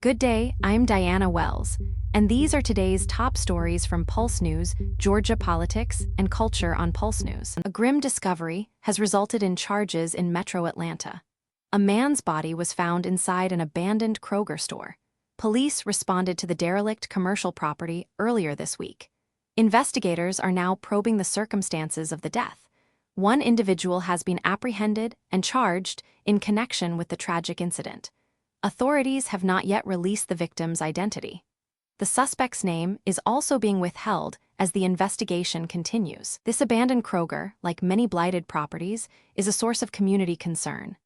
Good day, I'm Diana Wells, and these are today's top stories from Pulse News, Georgia politics, and culture on Pulse News. A grim discovery has resulted in charges in Metro Atlanta. A man's body was found inside an abandoned Kroger store. Police responded to the derelict commercial property earlier this week. Investigators are now probing the circumstances of the death. One individual has been apprehended and charged in connection with the tragic incident. Authorities have not yet released the victim's identity. The suspect's name is also being withheld as the investigation continues. This abandoned Kroger, like many blighted properties, is a source of community concern.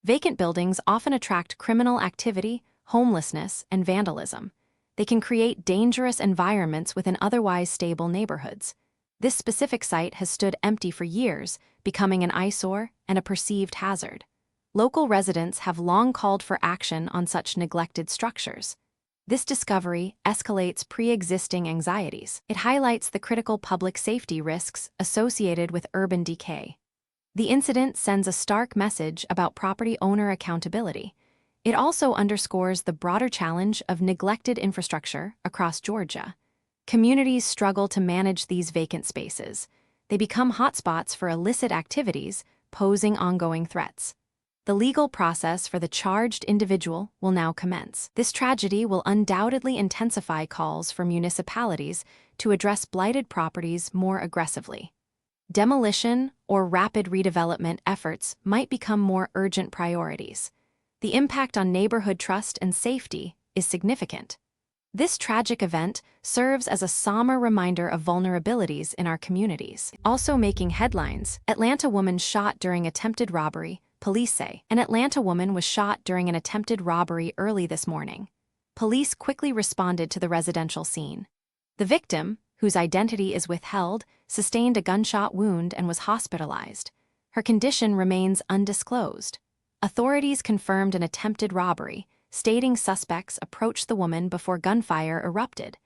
Vacant buildings often attract criminal activity, homelessness, and vandalism. They can create dangerous environments within otherwise stable neighborhoods. This specific site has stood empty for years, becoming an eyesore and a perceived hazard. Local residents have long called for action on such neglected structures. This discovery escalates pre-existing anxieties. It highlights the critical public safety risks associated with urban decay. The incident sends a stark message about property owner accountability. It also underscores the broader challenge of neglected infrastructure across Georgia. Communities struggle to manage these vacant spaces. They become hotspots for illicit activities, posing ongoing threats. The legal process for the charged individual will now commence. This tragedy will undoubtedly intensify calls for municipalities to address blighted properties more aggressively. Demolition or rapid redevelopment efforts might become more urgent priorities. The impact on neighborhood trust and safety is significant. This tragic event serves as a somber reminder of vulnerabilities in our communities. Also making headlines, Atlanta woman shot during attempted robbery. Police say an Atlanta woman was shot during an attempted robbery early this morning. Police quickly responded to the residential scene. The victim, whose identity is withheld, sustained a gunshot wound and was hospitalized. Her condition remains undisclosed. Authorities confirmed an attempted robbery, stating suspects approached the woman before gunfire erupted.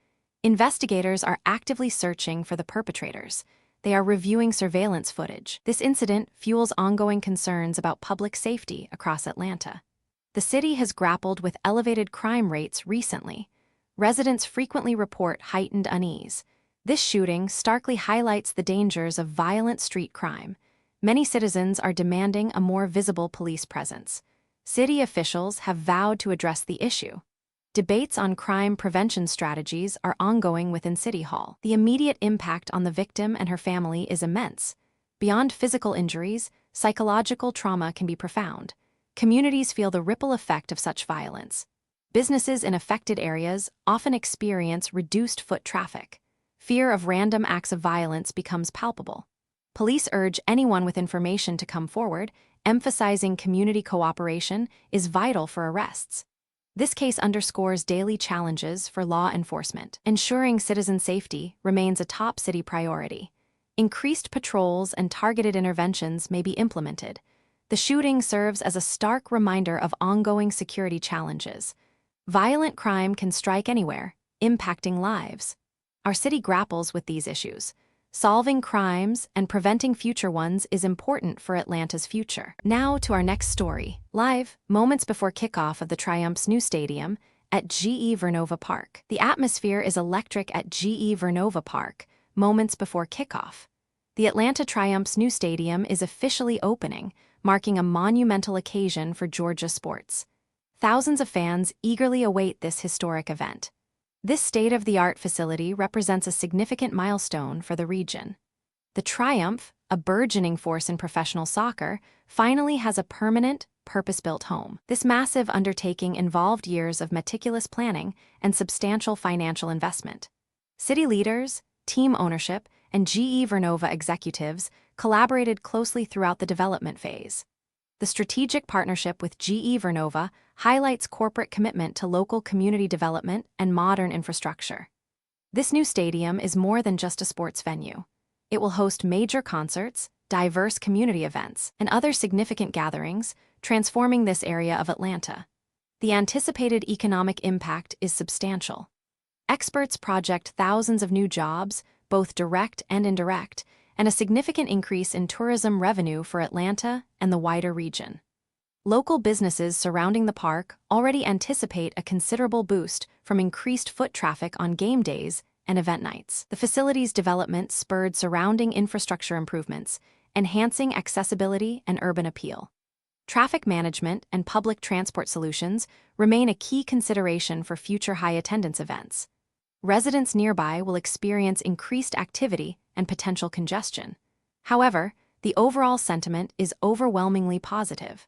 Investigators are actively searching for the perpetrators. They are reviewing surveillance footage. This incident fuels ongoing concerns about public safety across Atlanta. The city has grappled with elevated crime rates recently. Residents frequently report heightened unease. This shooting starkly highlights the dangers of violent street crime. Many citizens are demanding a more visible police presence. City officials have vowed to address the issue. Debates on crime prevention strategies are ongoing within City Hall. The immediate impact on the victim and her family is immense. Beyond physical injuries, psychological trauma can be profound. Communities feel the ripple effect of such violence. Businesses in affected areas often experience reduced foot traffic. Fear of random acts of violence becomes palpable. Police urge anyone with information to come forward, emphasizing community cooperation is vital for arrests. This case underscores daily challenges for law enforcement. Ensuring citizen safety remains a top city priority. Increased patrols and targeted interventions may be implemented. The shooting serves as a stark reminder of ongoing security challenges. Violent crime can strike anywhere, impacting lives. Our city grapples with these issues. Solving crimes and preventing future ones is important for Atlanta's future. Now to our next story. Live, moments before kickoff of the Triumph's new stadium at GE Vernova Park. The atmosphere is electric at GE Vernova Park, moments before kickoff. The Atlanta Triumph's new stadium is officially opening, marking a monumental occasion for Georgia sports. Thousands of fans eagerly await this historic event. This state-of-the-art facility represents a significant milestone for the region. The Triumph, a burgeoning force in professional soccer, finally has a permanent, purpose-built home. This massive undertaking involved years of meticulous planning and substantial financial investment. City leaders, team ownership, and GE Vernova executives collaborated closely throughout the development phase. The strategic partnership with GE Vernova highlights corporate commitment to local community development and modern infrastructure. This new stadium is more than just a sports venue. It will host major concerts, diverse community events, and other significant gatherings, transforming this area of Atlanta. The anticipated economic impact is substantial. Experts project thousands of new jobs, both direct and indirect, and a significant increase in tourism revenue for Atlanta and the wider region. Local businesses surrounding the park already anticipate a considerable boost from increased foot traffic on game days and event nights. The facility's development spurred surrounding infrastructure improvements, enhancing accessibility and urban appeal. Traffic management and public transport solutions remain a key consideration for future high-attendance events. Residents nearby will experience increased activity and potential congestion. However, the overall sentiment is overwhelmingly positive.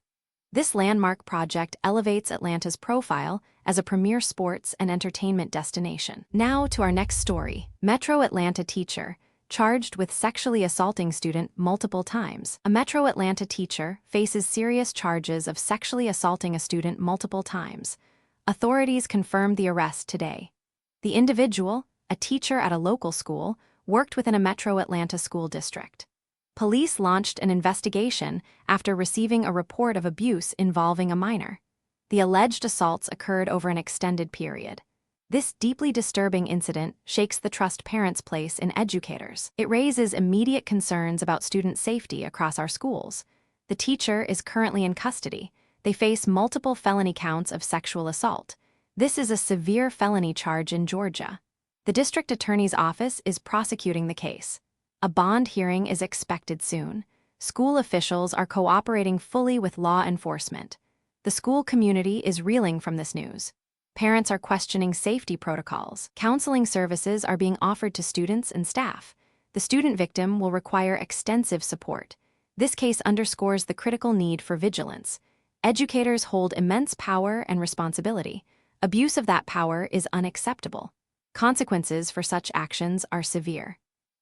This landmark project elevates Atlanta's profile as a premier sports and entertainment destination. Now to our next story. Metro Atlanta teacher charged with sexually assaulting student multiple times. A Metro Atlanta teacher faces serious charges of sexually assaulting a student multiple times. Authorities confirmed the arrest today. The individual, a teacher at a local school, worked within a Metro Atlanta school district. Police launched an investigation after receiving a report of abuse involving a minor. The alleged assaults occurred over an extended period. This deeply disturbing incident shakes the trust parents place in educators. It raises immediate concerns about student safety across our schools. The teacher is currently in custody. They face multiple felony counts of sexual assault. This is a severe felony charge in Georgia. The district attorney's office is prosecuting the case. A bond hearing is expected soon. School officials are cooperating fully with law enforcement. The school community is reeling from this news. Parents are questioning safety protocols. Counseling services are being offered to students and staff. The student victim will require extensive support. This case underscores the critical need for vigilance. Educators hold immense power and responsibility. Abuse of that power is unacceptable. Consequences for such actions are severe.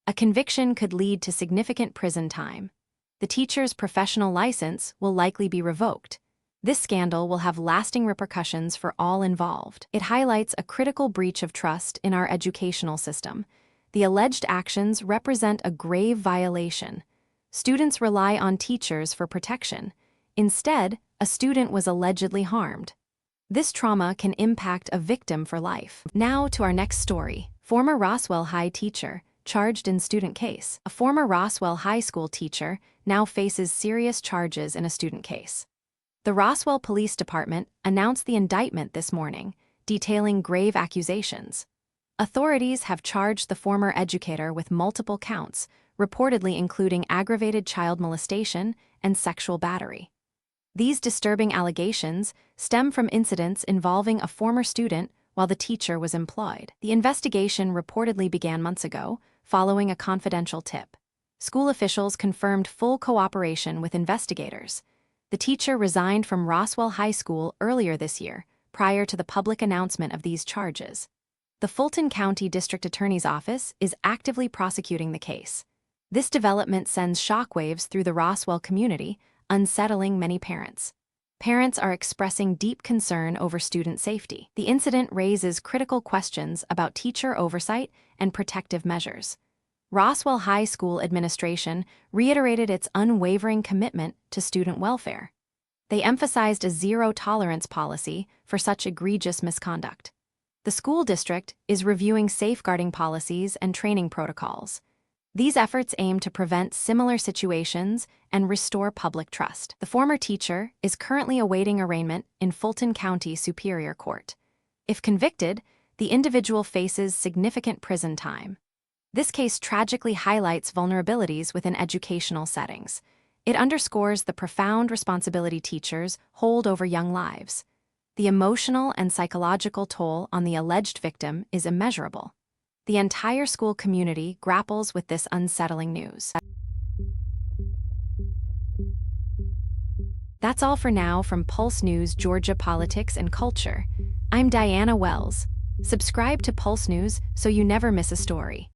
A conviction could lead to significant prison time. The teacher's professional license will likely be revoked. This scandal will have lasting repercussions for all involved. It highlights a critical breach of trust in our educational system. The alleged actions represent a grave violation. Students rely on teachers for protection. Instead, a student was allegedly harmed. This trauma can impact a victim for life. Now to our next story. Former Roswell High teacher charged in student case. A former Roswell High School teacher now faces serious charges in a student case. The Roswell Police Department announced the indictment this morning, detailing grave accusations. Authorities have charged the former educator with multiple counts, reportedly including aggravated child molestation and sexual battery. These disturbing allegations stem from incidents involving a former student while the teacher was employed. The investigation reportedly began months ago, following a confidential tip. School officials confirmed full cooperation with investigators. The teacher resigned from Roswell High School earlier this year, prior to the public announcement of these charges. The Fulton County District Attorney's Office is actively prosecuting the case. This development sends shockwaves through the Roswell community, unsettling many parents. Parents are expressing deep concern over student safety. The incident raises critical questions about teacher oversight and protective measures. Roswell High School administration reiterated its unwavering commitment to student welfare. They emphasized a zero-tolerance policy for such egregious misconduct. The school district is reviewing safeguarding policies and training protocols. These efforts aim to prevent similar situations and restore public trust. The former teacher is currently awaiting arraignment in Fulton County Superior Court. If convicted, the individual faces significant prison time. This case tragically highlights vulnerabilities within educational settings. It underscores the profound responsibility teachers hold over young lives. The emotional and psychological toll on the alleged victim is immeasurable. The entire school community grapples with this unsettling news. That's all for now from Pulse News, Georgia Politics and Culture. I'm Diana Wells. Subscribe to Pulse News so you never miss a story.